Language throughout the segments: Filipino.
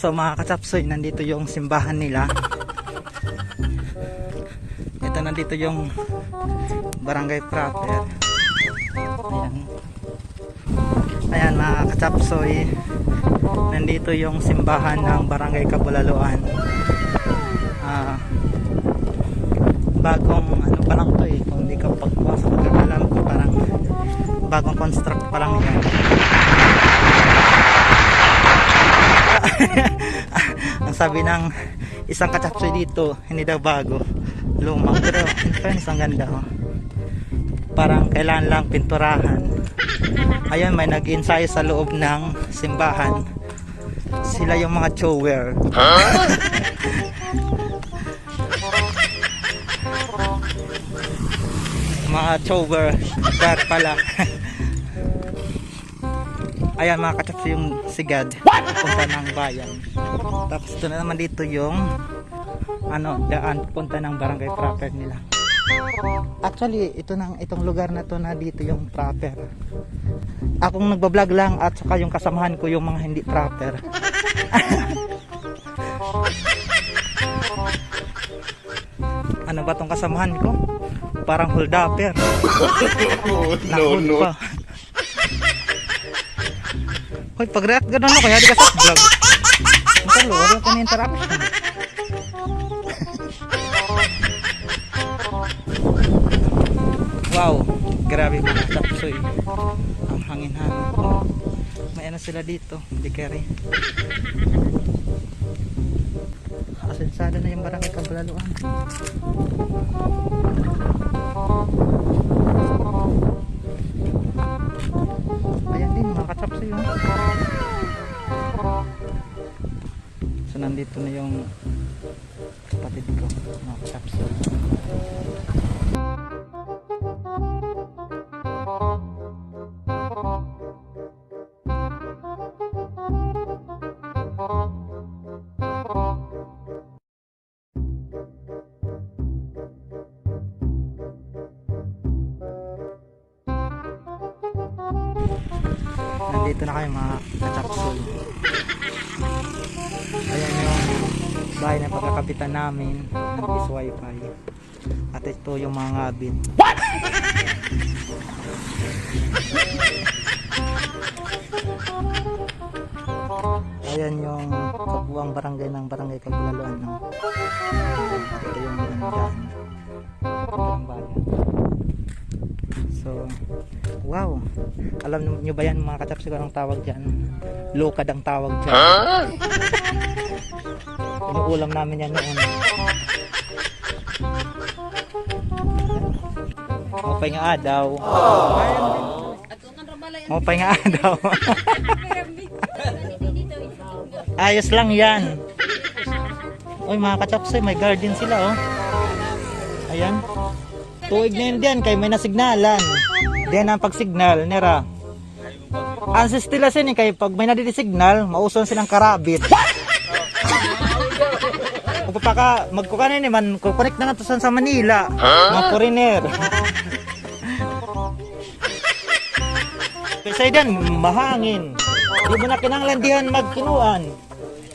So mga katsapsoy, nandito yung simbahan nila. Ito, nandito yung barangay proper. Ayan. Ayan mga katsapsoy, nandito yung simbahan ng barangay Cabulaluan. Bagong ano pa lang to eh, kung hindi ka pagpasok alam ko, parang bagong construct pa lang yan. Ang sabi ng isang katsapsoy dito, hindi daw bago, lumang, pero in fairness ang ganda, oh. Parang kailangan lang pinturahan. Ayun, may nag-ensayo sa loob ng simbahan. Sila yung mga chower. Mga chower guard pala. Ayan mga katsapsoy, yung sigad punta ng bayan. Tapos ito na naman dito yung daan punta ng barangay proper nila. Actually itong lugar na to, na dito yung proper. Akong nagbablog lang at saka yung kasamahan ko yung mga hindi proper. Ano ba tong kasamahan ko? Parang holdapper. No. Hoy, pag-react gano'n no, kaya di ka sa vlog. Ito, wala ka na interaction. Wow, grabe mga katsapsoy. Ang hangin-hangin. Oh, may ano sila dito, hindi kere. Asensado na yung barangay Cabulaluan. Ayan din mga katsapsoy. So nandito na yung kapatid ko mga katsapsoy. Nandito na kayo mga katsapsoy. Ayan yung bahay na pagkakapitan namin ng Peace Wi-Fi. At ito yung mga ngabit. Ayan yung kabuang barangay ng barangay Cabulaluan, no? Ito yung dyan. Ito yung bayan. So, wow. Alam nyo ba yan mga katsapsoy, anong tawag dyan? Lokad ang tawag dyan. Inuulam namin yan noon. Mapay nga adaw. Mapay nga adaw. Ayos lang yan. Uy mga katsapsoy, may garden sila, oh. Ayan. Tuig na yun dyan, kay may nasignalan. Diyan ang pagsignal, nera. Ang sistilasin kay pag may nadidisignal, mauson silang karabit. Magpapaka, magkukanin naman, kukonek na nga to sa Manila. Mga foreigner. Kasi dyan, mahangin. Di mo na kinanglandihan magkinuan.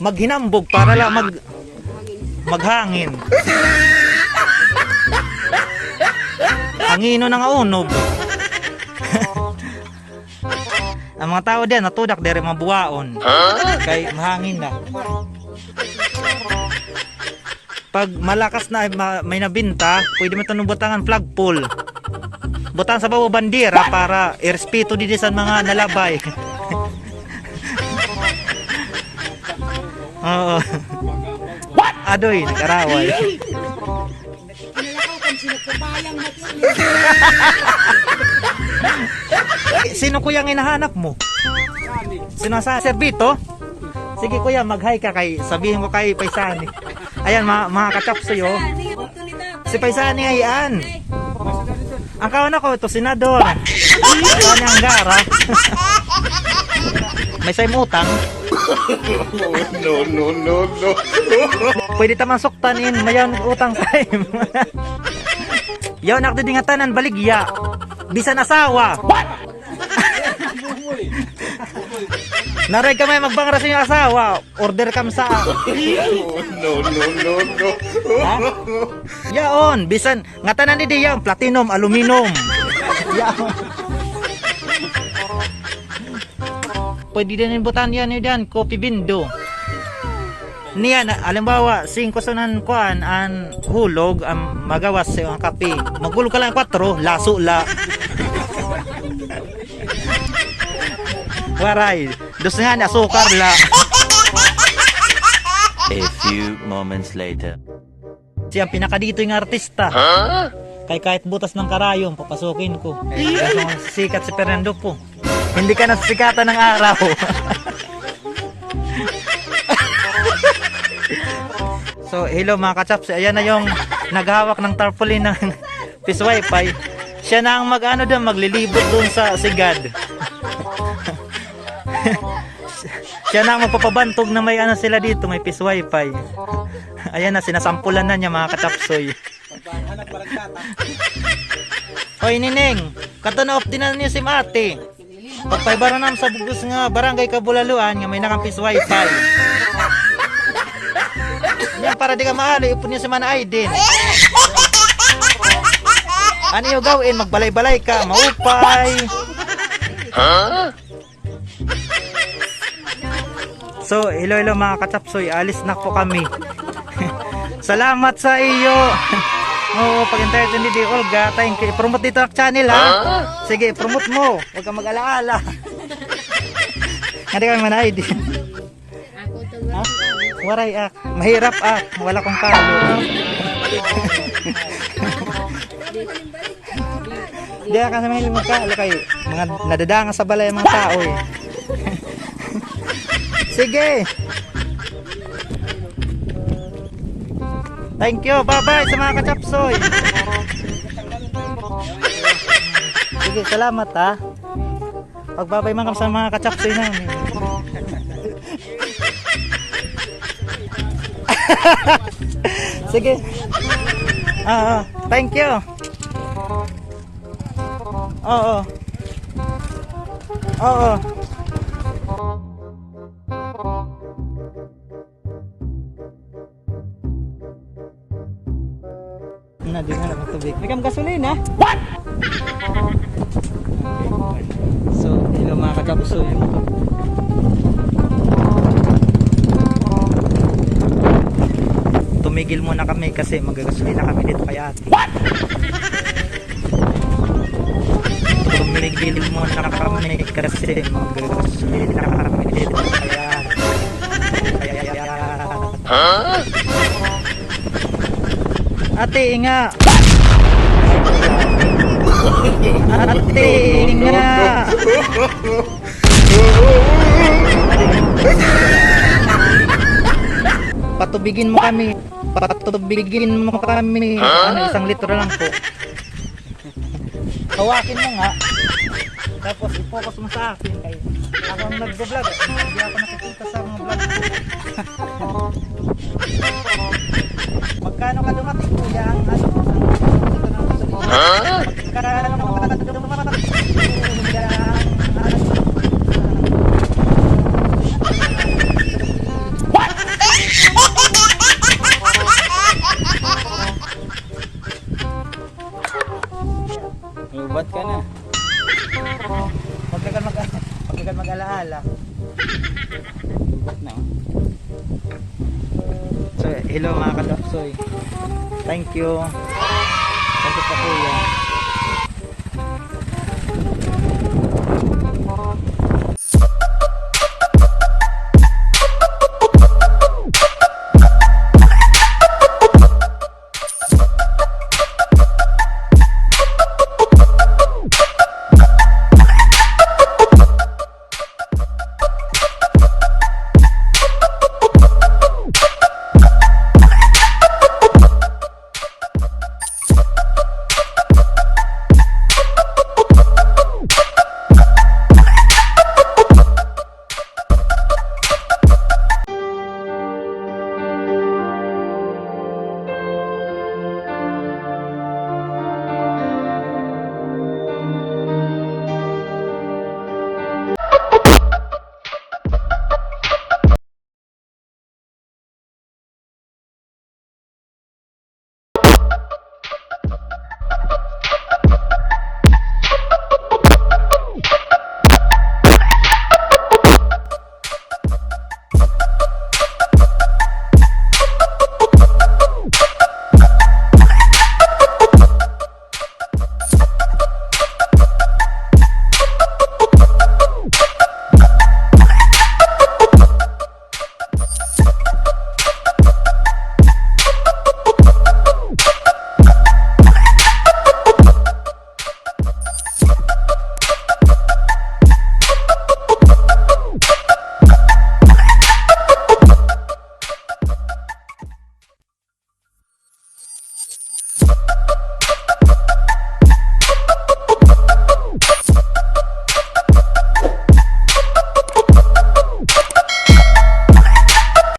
Maghinambog para lang maghangin. Hangino na nga unog. Ang mga tao din natudak dere mabuwaon. Kay mahangin na. Pag malakas na may nabinta, pwede mo tanong butangan flagpole. Butang sa bawo bandera para irespeto din sa mga nalabay. Oo. Adoy, nakaraway. Sino kuya ang hinahanap mo? Sino sa Serbito? Sige kuya, mag-hi ka kay sabihin ko kay Paisani. Ayan mga katsapsoy, oh. Si Paisani ayan. Ang kawan ako ito senador. Kanyang gara. May sayang utang. No, no, no, no. Pwede tamang suktanin, mayaw utang time. Yaw nakdidingatanan baligya. Bisan asawa. What? Naray ka may magbangara sa iyong asawa. Order kam sa. No, no, no, no. Yaon, bisan ngatanan ni diya platinum, aluminum. Yaon. Pwede din ibutan yan yan, kopi bindo. Niya na alimbawa 5 sunan kuan an hulog ang magawas sa ang kape. Magulo ka lang 4, laso la. Waray, dos nga ni asukar la. A few moments later. Siya pinaka dito yung artista. Kay kahit butas ng karayom papasukin ko. Kaso sikat si Fernando po. Hindi ka nasisikatan ng araw. So, hello mga kachaps. Ayan na yung naghawak ng tarpaulin ng Fish Wi-Fi. Siya na ang mag-ano doon, maglilibot doon sa sigad. Siya na ang magpapabantog na may ano sila dito, may Fish Wi-Fi. Ayan na, sinasampulan na niya mga kachapsoy. Hoy Nining, katanaop din na niyo si Mate. Pagpaibaran naman sa bugos nga barangay Kabulaluan nga may nakang Fish Wi-Fi. Yan para di ka maalo, ipon niyo si Mana Aiden. Ano yung gawin? Magbalay-balay ka, maupay. So, hello mga kachapsoy, alis na po kami. Salamat sa iyo. Oo, pag-internet ni Olga, thank you. Promote dito ang channel ha. Sige, promote mo. Huwag kang mag-alaala. Hindi kami Mana Aiden. Ha? Waray ak, mahirap ak, wala kong kalo. Di ka sa mahilig magkalo kay mga nadadanga sa balay mga tao eh. Sige. Thank you, bye-bye sa mga kachapsoy. Sige, salamat ha. Pagbabay mga sa mga kachapsoy namin. Sige. Thank you. Oo. Oo. Di na naman tubig. May kam gasolina. What? So, hello mga kachapsoy. Tumigil muna kami kasi magagasolina kami dito kay ate. What? Tumigil muna kami kasi magagasolina kami dito kay ate. Ate nga. Ate nga. Patubigin mo kami. Patubigin mo kami. Ano, 1 litro lang po. Hawakin mo nga. Tapos i-focus mo sa akin. Kaya ako ang nag-vlog. Hindi ako nakikita sa mga vlog ko. Magkano ka dumating kuya? Ang ano? Magkano ka dumating? Lubat ka na. Huwag ka mag-alaala. Lubat na. So, hello mga kalapsoy. Thank you. Thank you pa kuya.